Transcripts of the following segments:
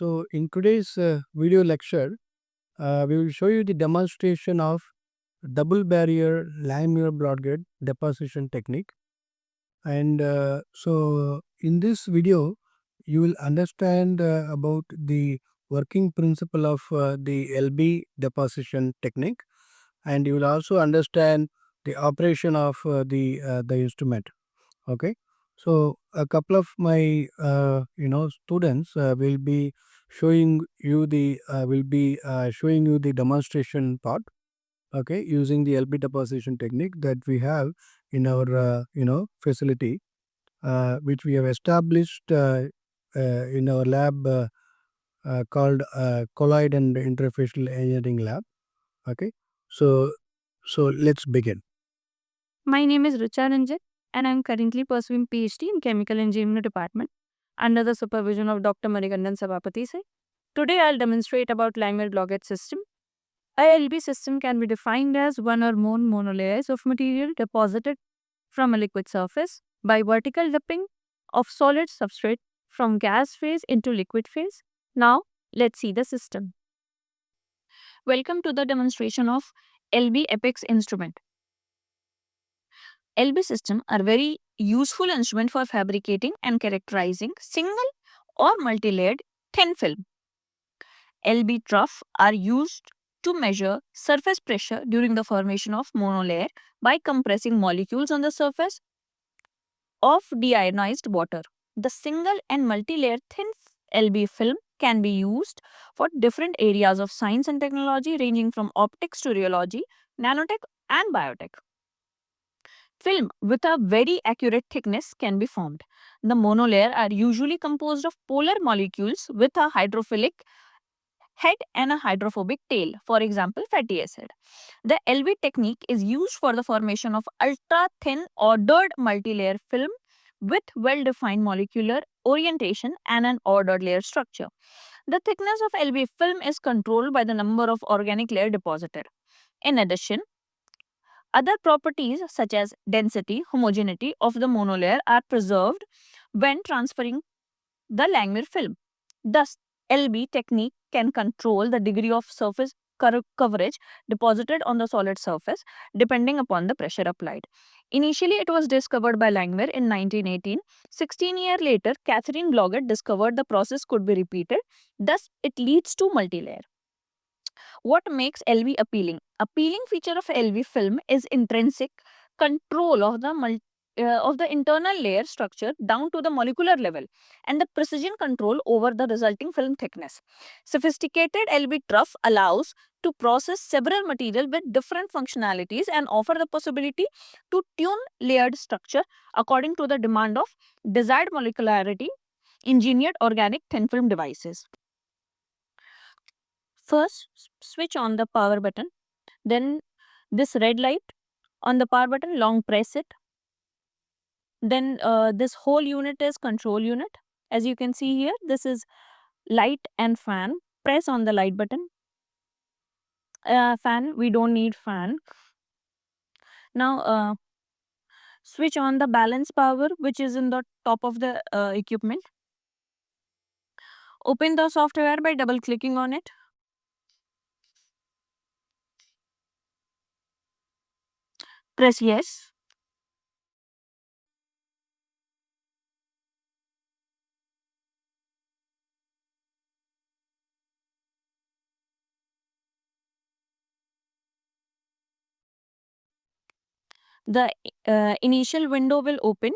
So in today's video lecture, we will show you the demonstration of double barrier laminar block-gate deposition technique. And so in this video, you will understand about the working principle of the LB deposition technique, and you will also understand the operation of the instrument. Okay, so a couple of my students will be showing you the demonstration part. Okay, using the LB deposition technique that we have in our facility, which we have established in our lab called Colloid and Interfacial Engineering Lab. Okay, so let's begin. My name is Richa Ranjan and I am currently pursuing PhD in Chemical Engineering Department under the supervision of Dr. Marikandan Sabapathy sir. Today I'll demonstrate about laminar block-gate system. A LB system can be defined as one or more monolayers of material deposited from a liquid surface by vertical dipping of solid substrate from gas phase into liquid phase. Now let's see the system. Welcome to the demonstration of LB Apex instrument. LB systems are very useful instrument for fabricating and characterizing single or multi-layered thin film. LB trough are used to measure surface pressure during the formation of monolayer by compressing molecules on the surface of deionized water. The single and multi-layer thin LB film can be used for different areas of science and technology ranging from optics to rheology, nanotech and biotech. Film with a very accurate thickness can be formed. The monolayer are usually composed of polar molecules with a hydrophilic head and a hydrophobic tail, for example, fatty acid. The LV technique is used for the formation of ultra-thin ordered multilayer film with well-defined molecular orientation and an ordered layer structure. The thickness of LV film is controlled by the number of organic layer deposited. In addition, other properties such as density, homogeneity of the monolayer are preserved when transferring the Langmuir film. Thus, LB technique can control the degree of surface coverage deposited on the solid surface depending upon the pressure applied. Initially, it was discovered by Langmuir in 1918. 16 years later, Catherine Blodgett discovered the process could be repeated. Thus, it leads to multilayer. What makes LV appealing? Appealing feature of LV film is intrinsic control of the internal layer structure down to the molecular level and the precision control over the resulting film thickness. Sophisticated LV trough allows to process several material with different functionalities and offer the possibility to tune layered structure according to the demand of desired molecularity engineered organic thin film devices. First, switch on the power button. Then this red light on the power button, long press it. Then this whole unit is control unit. As you can see here, this is light and fan. Press on the light button. Fan, we don't need fan. Now switch on the balance power, which is in the top of the equipment. Open the software by double clicking on it. Press yes. The initial window will open,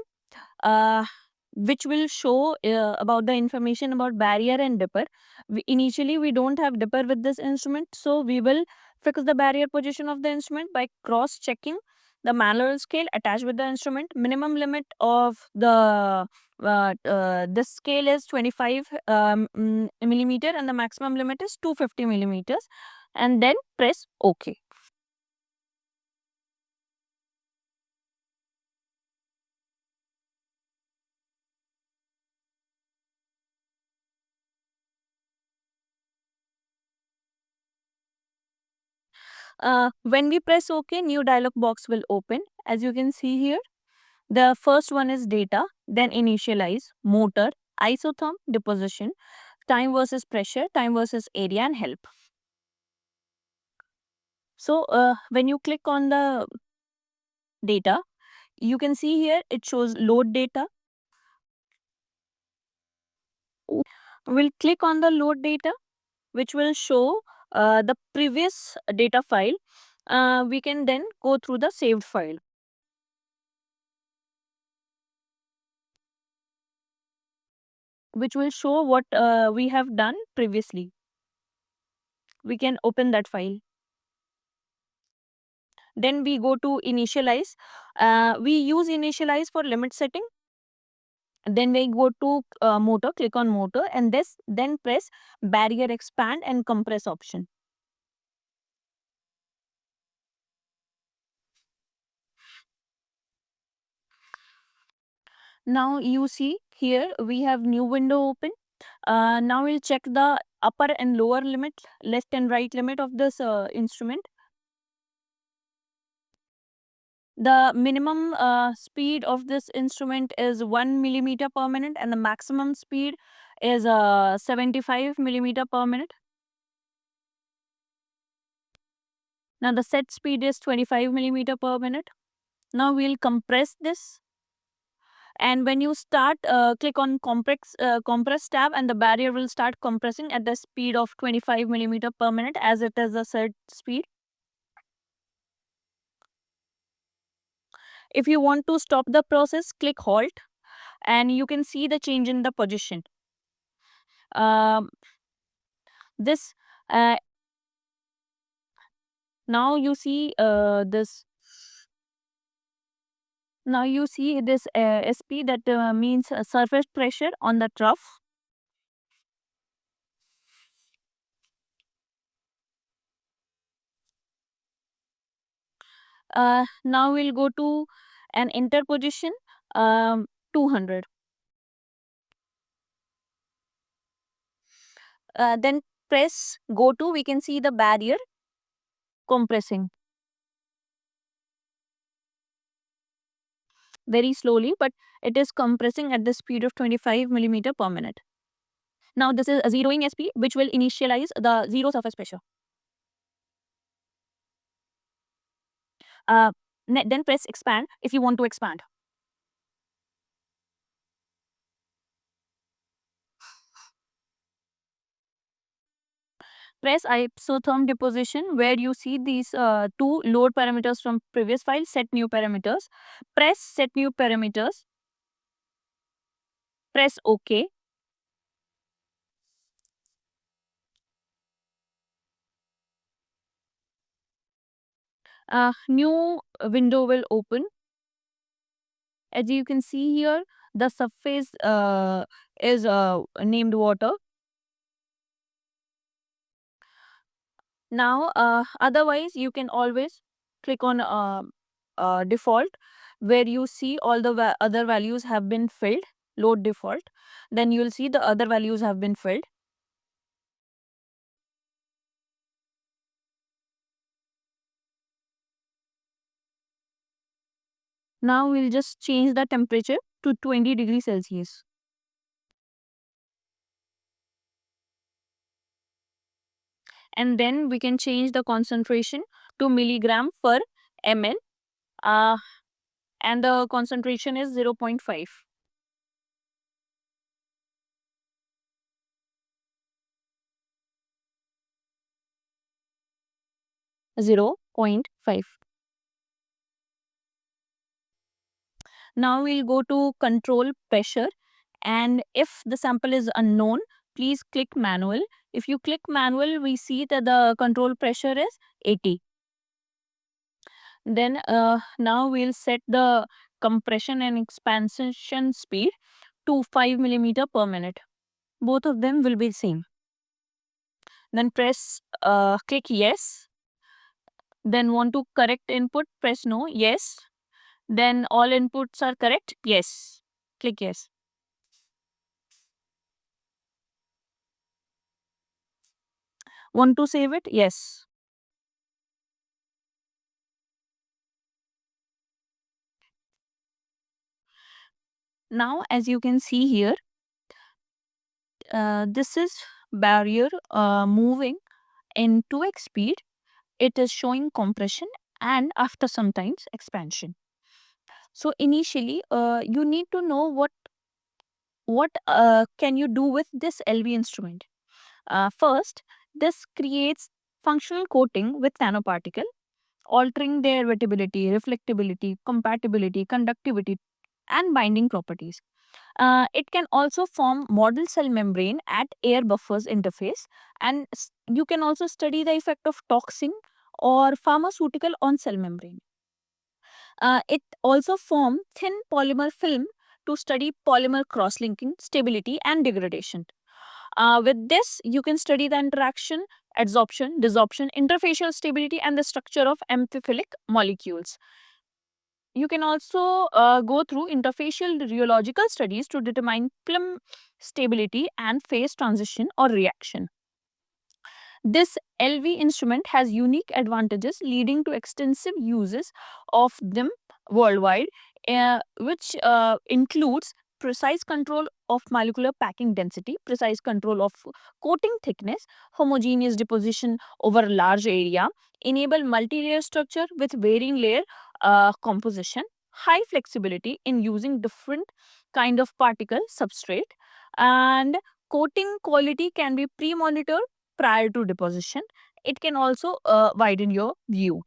which will show about the information about barrier and dipper. Initially, we don't have dipper with this instrument, so we will fix the barrier position of the instrument by cross-checking the manual scale attached with the instrument. Minimum limit of the this scale is 25 millimeter and the maximum limit is 250 millimeters, and then press OK. When we press OK, new dialog box will open. As you can see here, the first one is data, then initialize, motor, isotherm, deposition. time versus pressure, time versus area, and help. So when you click on the data, you can see here it shows load data. We'll click on the load data, which will show the previous data file. We can then go through the saved file, which will show what we have done previously. We can open that file. Then we go to initialize. We use initialize for limit setting. Then we go to motor, click on motor, and then press barrier expand and compress option. Now you see here we have new window open. Now we'll check the upper and lower limit, left and right limit of this instrument. The minimum speed of this instrument is 1 millimeter per minute, and the maximum speed is 75 millimeter per minute. Now the set speed is 25 millimeter per minute. Now we'll compress this. And when you start, click on compress tab, and the barrier will start compressing at the speed of 25 millimeter per minute, as it is the set speed. If you want to stop the process, click halt, and you can see the change in the position. Um, this uh, now you see this. Now you see this SP, that means surface pressure on the trough. Now we'll go to an enter position, 200. Then press go to, we can see the barrier compressing very slowly, but it is compressing at the speed of 25 millimeter per minute. Now this is a zeroing SP, which will initialize the zero surface pressure. Uh, then press expand if you want to expand. Press isotherm deposition, where you see these two load parameters from previous file, set new parameters. Press set new parameters. Press OK. New window will open. As you can see here, the surface is named water. Now, otherwise, you can always click on default, where you see all the other values have been filled, load default. Then you will see the other values have been filled. Now we'll just change the temperature to 20 degrees Celsius. And then we can change the concentration to milligram per ml. And the concentration is 0.5. 0.5. Now we'll go to control pressure, and if the sample is unknown, please click manual. If you click manual, we see that the control pressure is 80. Then now we'll set the compression and expansion speed to 5 millimeter per minute. Both of them will be same. Then press click yes. Then want to correct input, press no, yes. Then all inputs are correct, yes. Click yes. Want to save it? Yes. Now, as you can see here, this is barrier moving in 2x speed. It is showing compression and after sometimes expansion. So initially, you need to know what can you do with this LV instrument. First, this creates functional coating with nanoparticle, altering their wettability, reflectability, compatibility, conductivity, and binding properties. It can also form model cell membrane at air buffers interface, and you can also study the effect of toxin or pharmaceutical on cell membrane. It also form thin polymer film to study polymer cross-linking, stability, and degradation. With this, you can study the interaction, adsorption, desorption, interfacial stability, and the structure of amphiphilic molecules. You can also go through interfacial rheological studies to determine film stability and phase transition or reaction. This LV instrument has unique advantages leading to extensive uses of them worldwide, which includes precise control of molecular packing density, precise control of coating thickness, homogeneous deposition over a large area, enable multi-layer structure with varying layer composition, high flexibility in using different kind of particle substrate, and coating quality can be pre-monitored prior to deposition. It can also widen your view.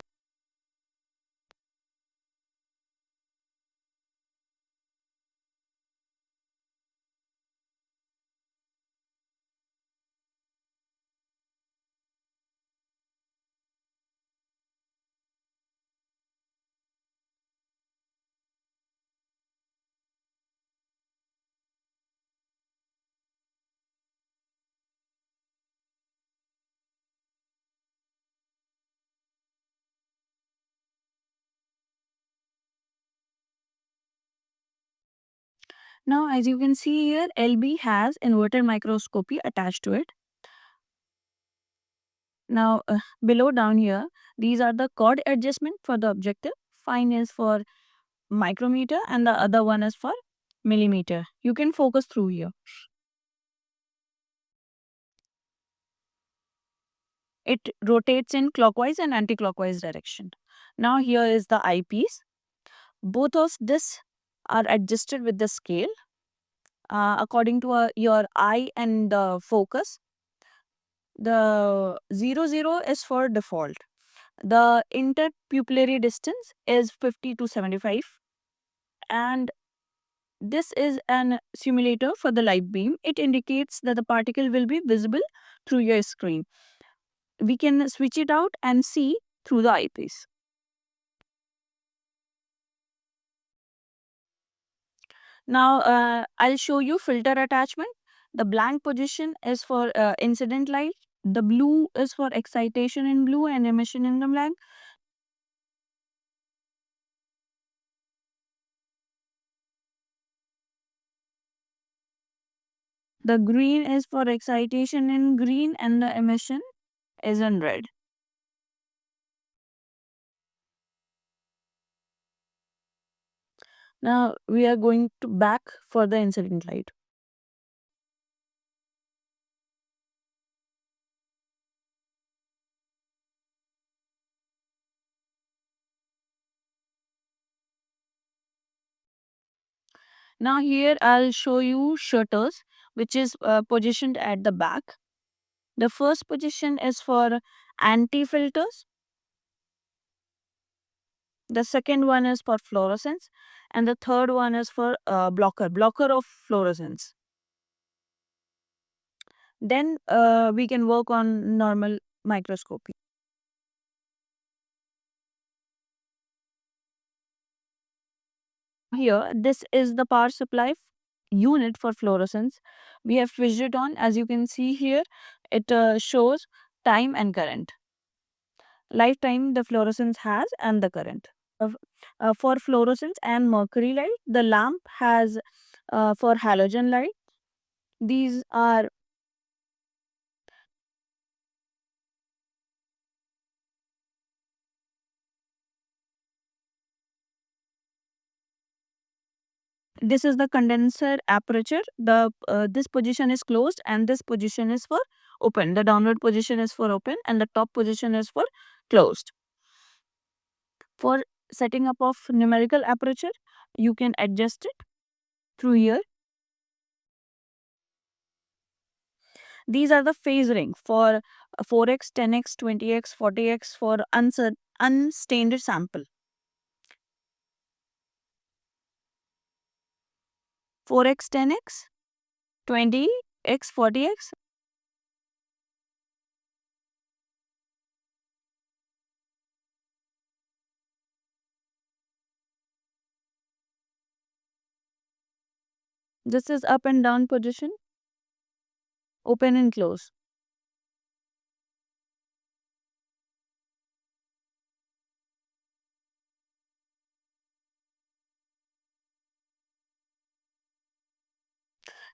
Now, as you can see here, LB has inverted microscopy attached to it. Now, below down here, these are the chord adjustment for the objective. Fine is for micrometer and the other one is for millimeter. You can focus through here. It rotates in clockwise and anti-clockwise direction. Now here is the eyepiece. Both of this are adjusted with the scale according to your eye and the focus. The 0 0 is for default. The interpupillary distance is 50 to 75, and this is an simulator for the light beam. It indicates that the particle will be visible through your screen. We can switch it out and see through the eyepiece. Now, I'll show you filter attachment. The blank position is for incident light. The blue is for excitation in blue and emission in the blank. The green is for excitation in green and the emission is in red. Now, we are going to back for the incident light. Now here I'll show you shutters, which is positioned at the back. The first position is for anti-filters. The second one is for fluorescence. And the third one is for blocker of fluorescence. Then we can work on normal microscopy. Here, this is the power supply unit for fluorescence. We have switched it on. As you can see here, it shows time and current. Lifetime the fluorescence has and the current. For fluorescence and mercury light, the lamp has for halogen light. These are This is the condenser aperture. The this position is closed and this position is for open. The downward position is for open and the top position is for closed. For setting up of numerical aperture, you can adjust it through here. These are the phase ring for 4x, 10x, 20x, 40x for unstained sample. 4x, 10x, 20x, 40x. This is up and down position, open and close.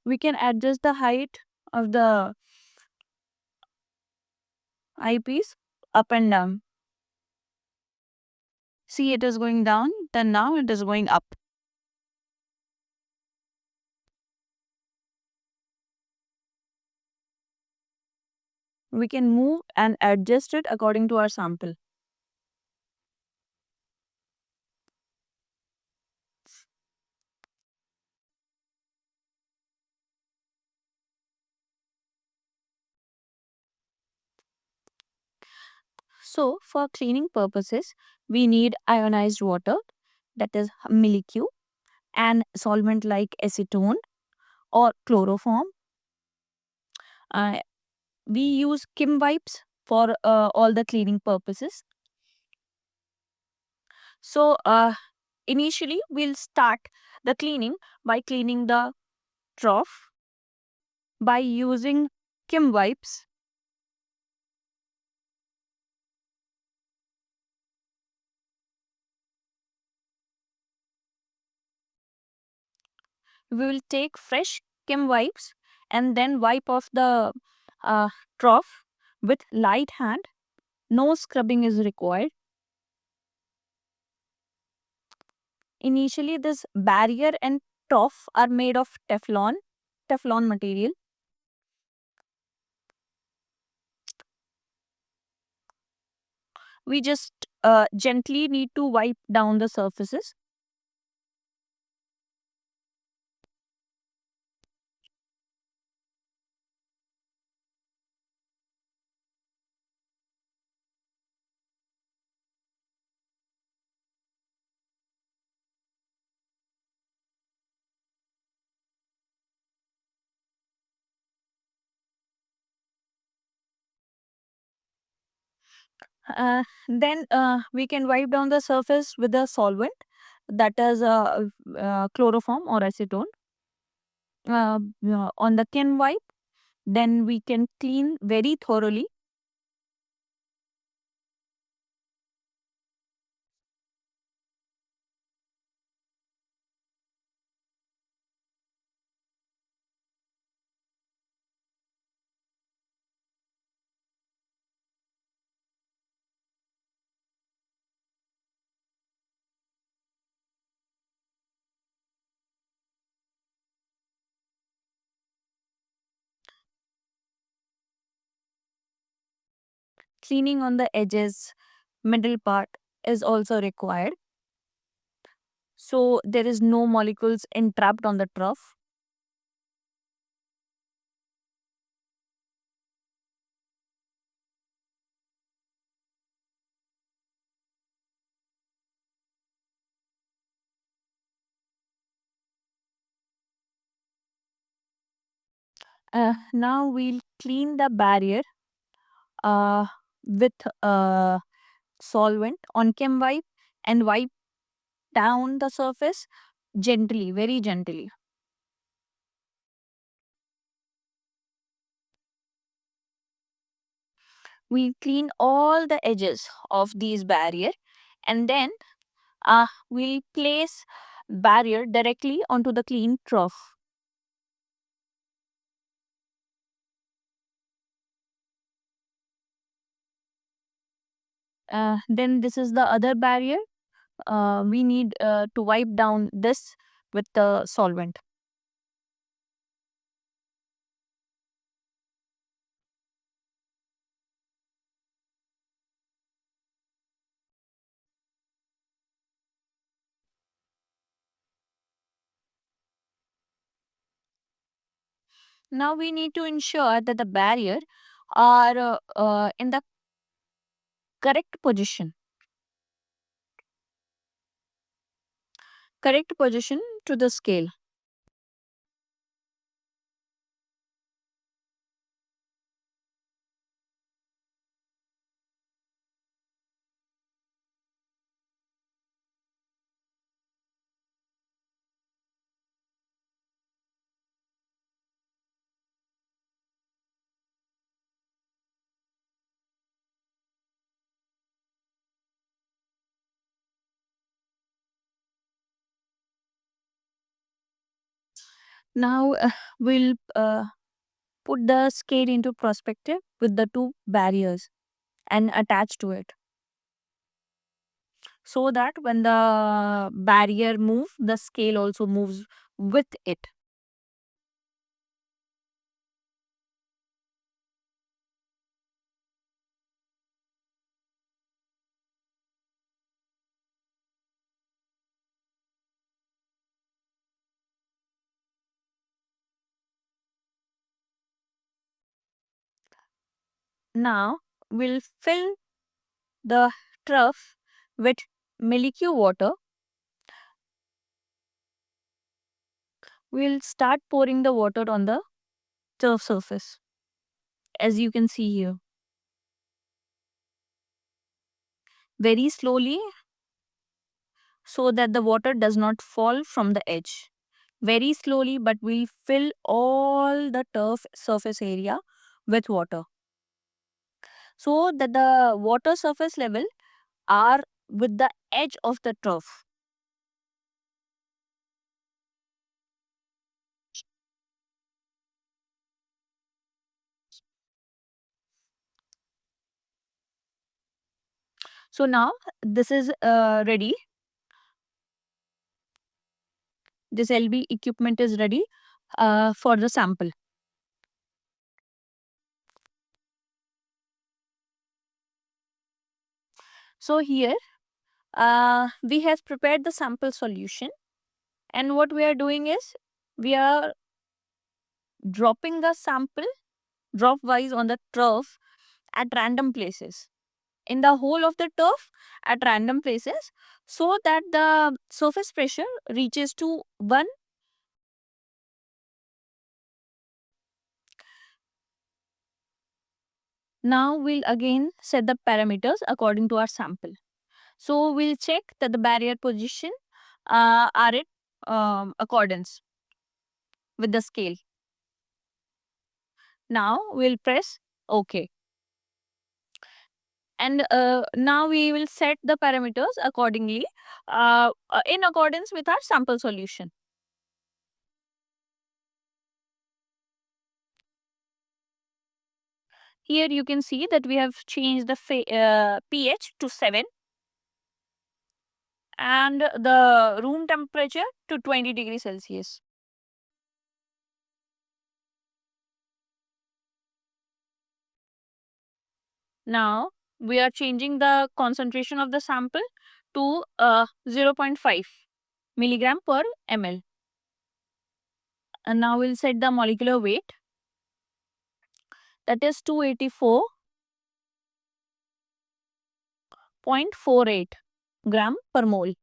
We can adjust the height of the eyepiece up and down. See, it is going down, then now it is going up. We can move and adjust it according to our sample. So, for cleaning purposes, we need ionized water, that is milk, and solvent like acetone or chloroform. Uh, we use Kim wipes for all the cleaning purposes. So, initially, we'll start the cleaning by cleaning the trough by using Kim wipes. We will take fresh Kim wipes and then wipe off the uh, trough with light hand. No scrubbing is required. Initially, this barrier and trough are made of Teflon material. We just gently need to wipe down the surfaces. Then we can wipe down the surface with a solvent, that is chloroform or acetone. On the Kim wipe, then we can clean very thoroughly. Cleaning on the edges, middle part is also required. So there is no molecules entrapped on the trough. Now we'll clean the barrier uh, with solvent on Kim wipe and wipe down the surface gently, very gently. We clean all the edges of these barrier and then we'll place barrier directly onto the clean trough. Then this is the other barrier. We need to wipe down this with the solvent. Now we need to ensure that the barrier are in the correct position. Correct position to the scale. Now we'll put the scale into perspective with the two barriers and attach to it, so that when the barrier moves, the scale also moves with it. Now we'll fill the trough with milky water. We'll start pouring the water on the turf surface, as you can see here. Very slowly, so that the water does not fall from the edge. Very slowly, but we'll fill all the turf surface area with water, so that the water surface level are with the edge of the turf. So now this is ready. This LB equipment is ready for the sample. So here we have prepared the sample solution, and what we are doing is we are dropping the sample drop wise on the turf at random places, in the whole of the turf at random places, so that the surface pressure reaches to 1. Now we'll again set the parameters according to our sample. So we'll check that the barrier position are in accordance with the scale. Now we'll press OK. And now we will set the parameters accordingly in accordance with our sample solution. Here you can see that we have changed the pH to 7 and the room temperature to 20 degrees Celsius. Now we are changing the concentration of the sample to 0.5 milligram per ml. And now we'll set the molecular weight, that is 284.48 gram per mole.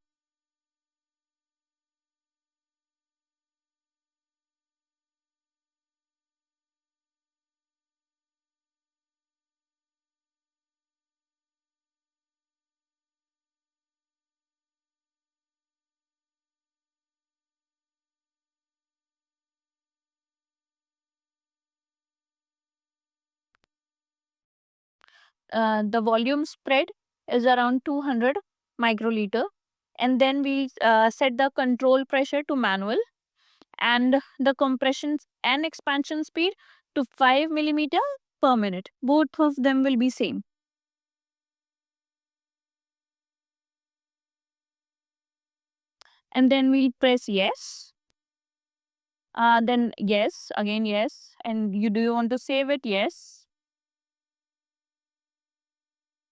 The volume spread is around 200 microliter, and then we set the control pressure to manual and the compression and expansion speed to 5 millimeter per minute. Both of them will be same. and then we'll press yes. Then yes, again yes, and do you want to save it? Yes.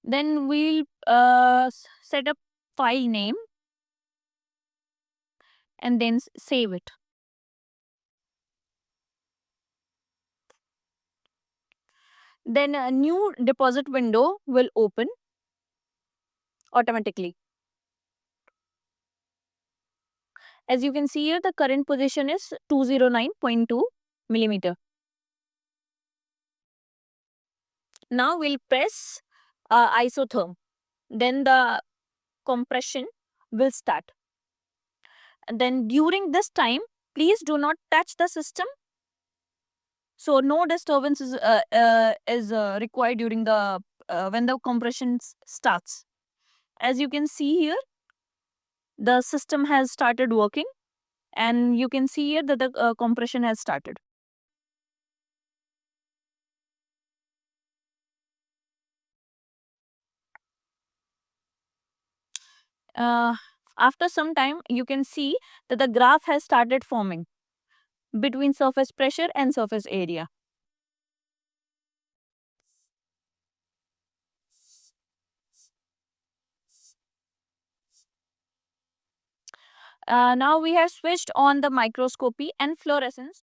Then we'll set up file name and then save it. Then a new deposit window will open automatically. As you can see here, the current position is 209.2 millimeter. Now we'll press isotherm. Then the compression will start. And then during this time, please do not touch the system. So no disturbance is required during the when the compression starts. As you can see here, the system has started working, and you can see here that the compression has started. After some time, you can see that the graph has started forming between surface pressure and surface area. Now we have switched on the microscopy and fluorescence.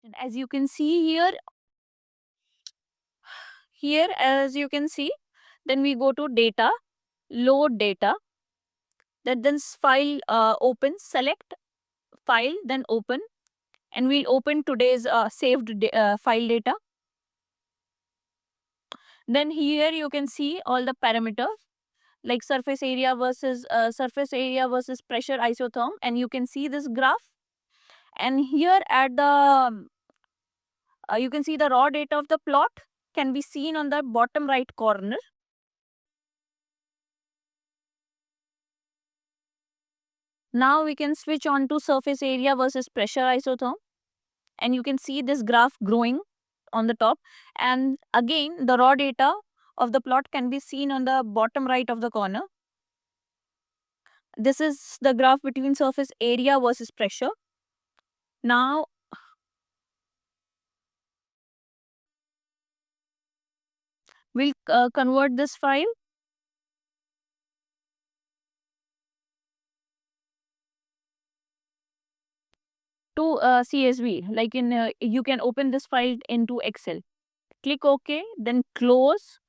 And as you can see here as you can see, then we go to data, load data, then file open, select file, then open, and we'll open today's saved file data. Then here you can see all the parameters like surface area versus pressure isotherm, and you can see this graph. And here at the you can see the raw data of the plot can be seen on the bottom right corner. Now we can switch on to surface area versus pressure isotherm, and you can see this graph growing on the top, and again the raw data of the plot can be seen on the bottom right of the corner. This is the graph between surface area versus pressure. Now we'll convert this file to CSV. Like you can open this file into Excel. Click OK, then close.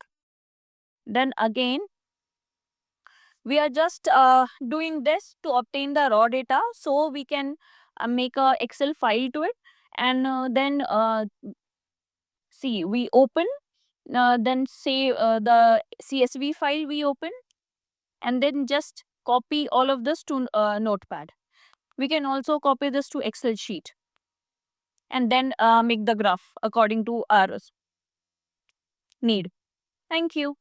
Then again, we are just doing this to obtain the raw data, so we can make a Excel file to it, and then see we open, then say the CSV file we open, and then just copy all of this to Notepad. We can also copy this to Excel sheet and then make the graph according to our need. Thank you.